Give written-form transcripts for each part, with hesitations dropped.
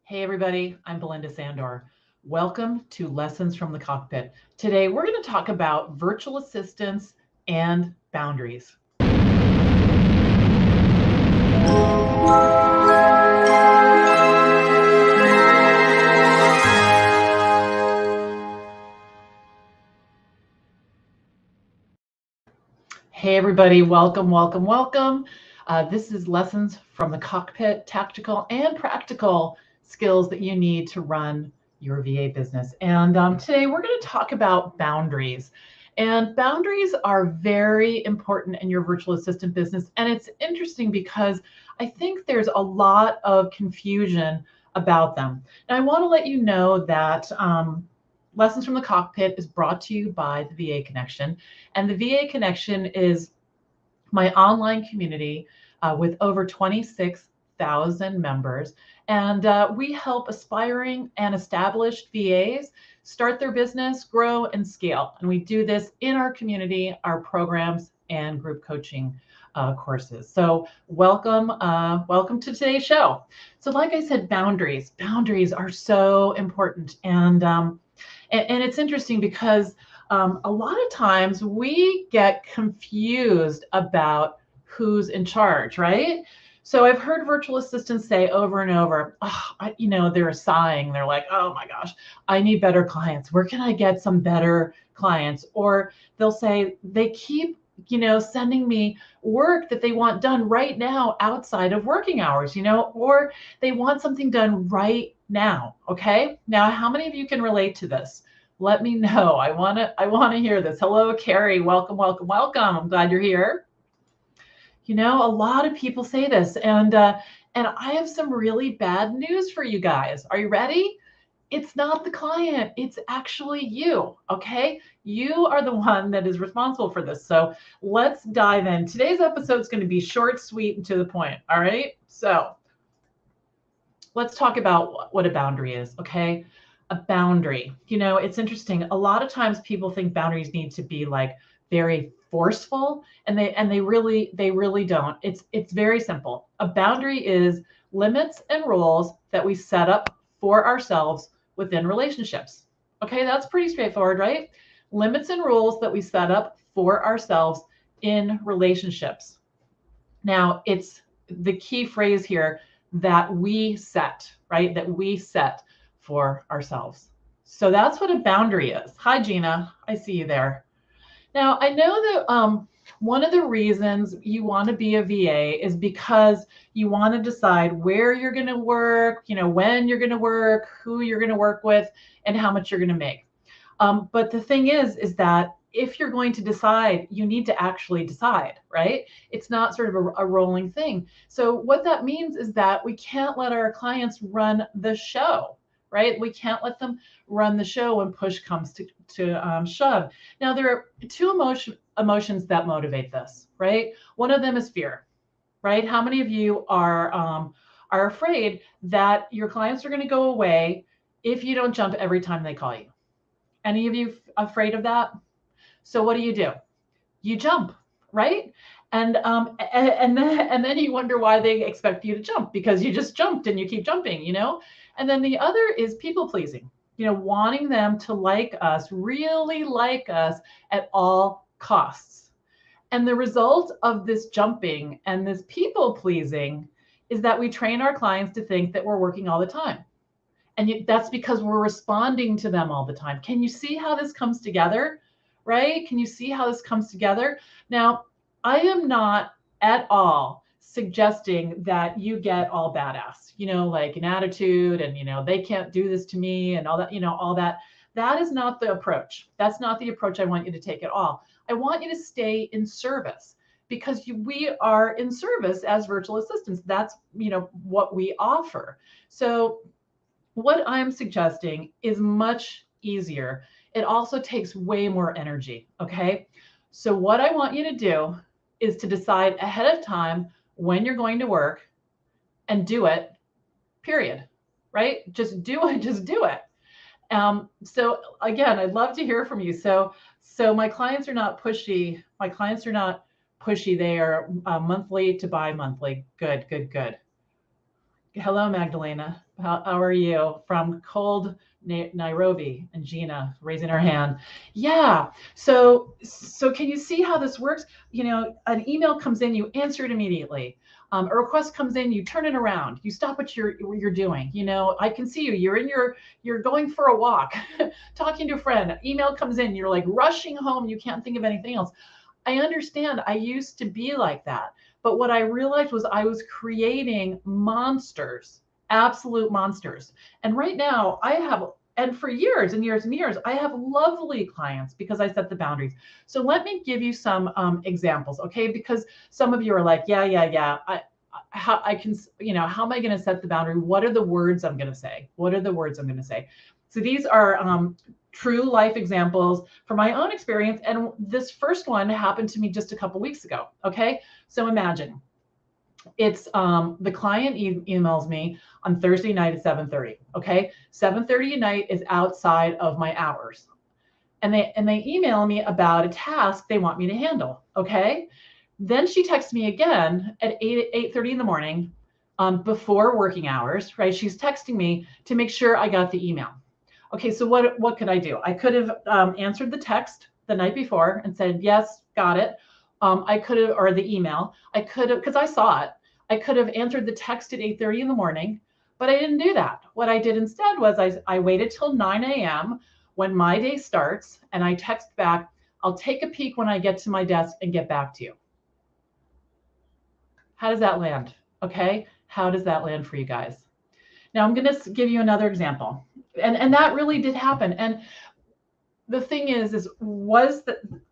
Hey everybody, I'm Belinda Sandor. Welcome to Lessons from the Cockpit. Today we're going to talk about virtual assistants and boundaries. Hey everybody, welcome. This is Lessons from the Cockpit, tactical and practical skills that you need to run your VA business. And today we're going to talk about boundaries. And boundaries are very important in your virtual assistant business. And it's interesting because I think there's a lot of confusion about them. And I want to let you know that Lessons from the Cockpit is brought to you by the VA Connection. And the VA Connection is my online community with over 26,000 members. And we help aspiring and established VAs start their business, grow, and scale. And we do this in our community, our programs, and group coaching courses. So welcome to today's show. So like I said, boundaries are so important. And it's interesting because a lot of times we get confused about who's in charge, right? So I've heard virtual assistants say over and over, they're sighing. They're like, oh my gosh, I need better clients. Where can I get some better clients? Or they'll say they keep sending me work that they want done right now outside of working hours, or they want something done right now. Okay. Now, how many of you can relate to this? Let me know. I want to hear this. Hello, Carrie. Welcome. I'm glad you're here. A lot of people say this, and I have some really bad news for you guys. Are you ready? It's not the client. It's actually you. Okay. You are the one that is responsible for this. So let's dive in. Today's episode is going to be short, sweet, and to the point. All right. So let's talk about what a boundary is. Okay. A boundary. It's interesting. A lot of times people think boundaries need to be like very forceful, and they really don't. It's very simple. A boundary is limits and rules that we set up for ourselves within relationships. Okay, that's pretty straightforward, right? Limits and rules that we set up for ourselves in relationships. Now, it's the key phrase here that we set, right? That we set for ourselves. So that's what a boundary is. Hi, Gina. I see you there. Now, I know that one of the reasons you want to be a VA is because you want to decide where you're going to work, when you're going to work, who you're going to work with, and how much you're going to make. But the thing is that if you're going to decide, you need to actually decide, right? It's not sort of a rolling thing. So what that means is that we can't let our clients run the show, right? We can't let them run the show when push comes to shove. Now, there are two emotions that motivate this, right? One of them is fear, right? How many of you are afraid that your clients are going to go away if you don't jump every time they call you? Any of you afraid of that? So what do? You jump, right? And then you wonder why they expect you to jump, because you just jumped and you keep jumping, And then the other is people pleasing, wanting them to like us, really like us at all costs. And the result of this jumping and this people pleasing is that we train our clients to think that we're working all the time. And that's because we're responding to them all the time. Can you see how this comes together? Right? Can you see how this comes together? Now, I am not at all suggesting that you get all badass, like an attitude and, they can't do this to me and all that, all that. That is not the approach. That's not the approach I want you to take at all. I want you to stay in service, because we are in service as virtual assistants. That's, what we offer. So what I'm suggesting is much easier. It also takes way more energy, okay? So what I want you to do is to decide ahead of time when you're going to work and do it, period, right? Just do it, So again, I'd love to hear from you. So my clients are not pushy. They are monthly to bi-monthly. Good. Hello, Magdalena. How are you? From cold Nairobi, and Gina raising her hand. Yeah. So can you see how this works? An email comes in, you answer it immediately. A request comes in, you turn it around. You stop what you're doing. I can see you. You're going for a walk, talking to a friend. Email comes in, you're like rushing home. You can't think of anything else. I understand. I used to be like that. But what I realized was I was creating monsters, absolute monsters. And right now and for years and years and years, I have lovely clients because I set the boundaries. So let me give you some examples, okay? Because some of you are like, yeah. I can, how am I going to set the boundary? What are the words I'm going to say? What are the words I'm going to say? So these are true life examples from my own experience. And this first one happened to me just a couple weeks ago. Okay. So imagine it's the client emails me on Thursday night at 7:30. Okay. 7:30 at night is outside of my hours. And they email me about a task they want me to handle. Okay. Then she texts me again at 8:30 in the morning, before working hours, right? She's texting me to make sure I got the email. Okay, so what could I do? I could have answered the text the night before and said, yes, got it. I could have, or the email, I could have, because I saw it, I could have answered the text at 8:30 in the morning, but I didn't do that. What I did instead was I waited till 9 a.m. when my day starts, and I text back, I'll take a peek when I get to my desk and get back to you. How does that land? Okay, how does that land for you guys? Now I'm going to give you another example. And that really did happen. And the thing is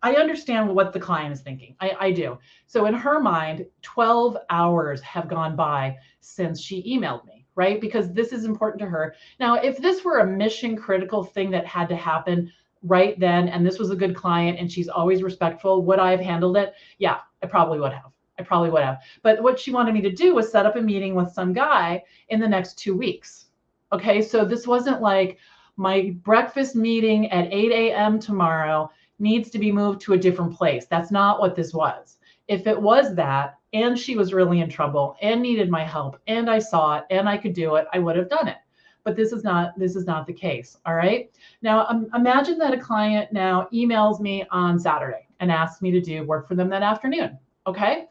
I understand what the client is thinking. I do. So in her mind, 12 hours have gone by since she emailed me, right? Because this is important to her. Now, if this were a mission critical thing that had to happen right then, and this was a good client and she's always respectful, would I have handled it? Yeah, I probably would have. But what she wanted me to do was set up a meeting with some guy in the next 2 weeks. Okay, so this wasn't like my breakfast meeting at 8 a.m. tomorrow needs to be moved to a different place. That's not what this was. If it was that, and she was really in trouble and needed my help, and I saw it and I could do it, I would have done it. But this is not the case. All right. Now imagine that a client now emails me on Saturday and asks me to do work for them that afternoon. Okay.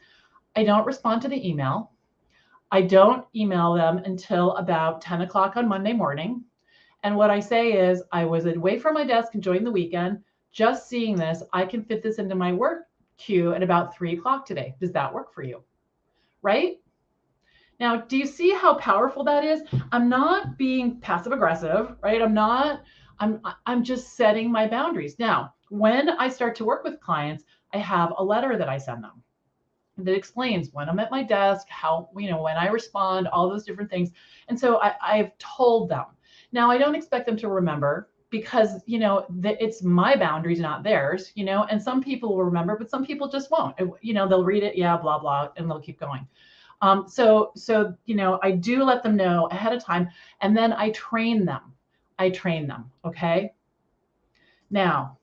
I don't respond to the email. I don't email them until about 10 o'clock on Monday morning. And what I say is, I was away from my desk enjoying the weekend, just seeing this. I can fit this into my work queue at about 3 o'clock today. Does that work for you? Right? Now, do you see how powerful that is? I'm not being passive aggressive, right? I'm just setting my boundaries. Now, when I start to work with clients, I have a letter that I send them that explains when I'm at my desk, how, when I respond, all those different things. And so I've told them. Now, I don't expect them to remember because, it's my boundaries, not theirs, and some people will remember, but some people just won't. They'll read it, yeah, blah, blah, and they'll keep going. So I do let them know ahead of time, and then I train them. Okay. Now,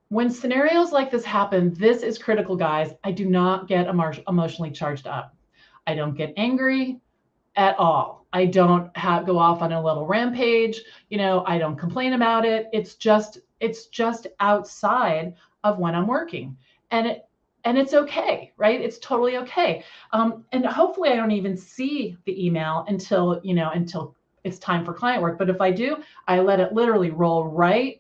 when scenarios like this happen, this is critical, guys. I do not get emotionally charged up. I don't get angry at all. I don't go off on a little rampage. I don't complain about it. It's just outside of when I'm working, and it's okay, right? It's totally okay. And hopefully I don't even see the email until it's time for client work. But if I do, I let it literally roll right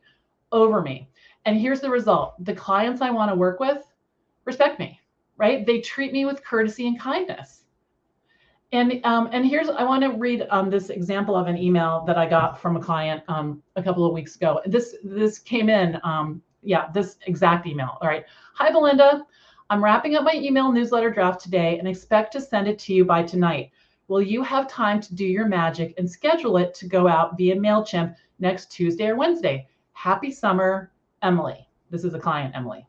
over me. And here's the result. The clients I want to work with respect me, right? They treat me with courtesy and kindness. And I want to read this example of an email that I got from a client a couple of weeks ago. This came in, this exact email. All right. Hi, Belinda. I'm wrapping up my email newsletter draft today and expect to send it to you by tonight. Will you have time to do your magic and schedule it to go out via MailChimp next Tuesday or Wednesday? Happy summer, Emily. This is a client, Emily.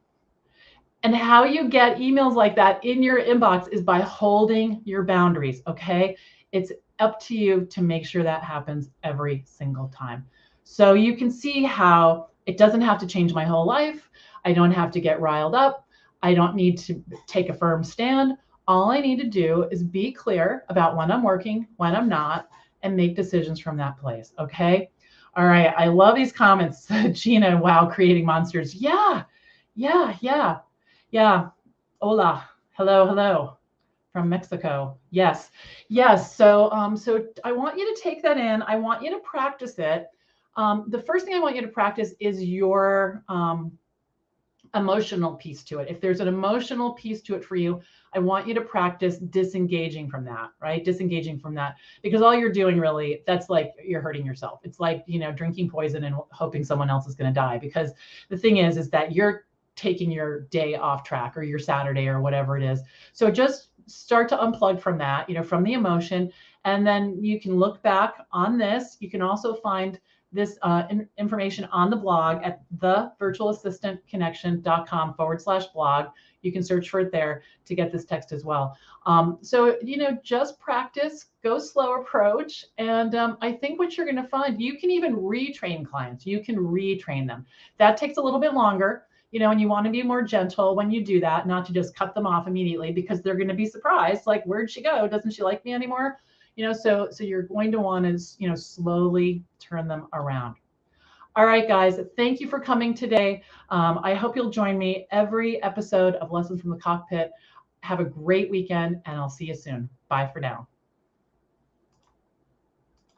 And how you get emails like that in your inbox is by holding your boundaries, okay? It's up to you to make sure that happens every single time. So you can see how it doesn't have to change my whole life. I don't have to get riled up. I don't need to take a firm stand. All I need to do is be clear about when I'm working, when I'm not, and make decisions from that place. Okay. All right. I love these comments. Gina, wow, creating monsters. Yeah. Yeah. Yeah. Yeah. Hola. Hello. Hello. From Mexico. Yes. Yes. So I want you to take that in. I want you to practice it. The first thing I want you to practice is your emotional piece to it. If there's an emotional piece to it for you, I want you to practice disengaging from that, right? Disengaging from that, because all you're doing really, that's like you're hurting yourself. It's like, drinking poison and hoping someone else is going to die. Because the thing is that you're taking your day off track, or your Saturday, or whatever it is. So just start to unplug from that, from the emotion. And then you can look back on this. You can also find this information on the blog at thevirtualassistantconnection.com/blog. You can search for it there to get this text as well. So, just practice, go slow approach. And I think what you're going to find, you can even retrain clients. You can retrain them. That takes a little bit longer, and you want to be more gentle when you do that, not to just cut them off immediately, because they're going to be surprised. Like, where'd she go? Doesn't she like me anymore? So you're going to want to, slowly turn them around. All right, guys, thank you for coming today. I hope you'll join me every episode of Lessons from the Cockpit. Have a great weekend, and I'll see you soon. Bye for now.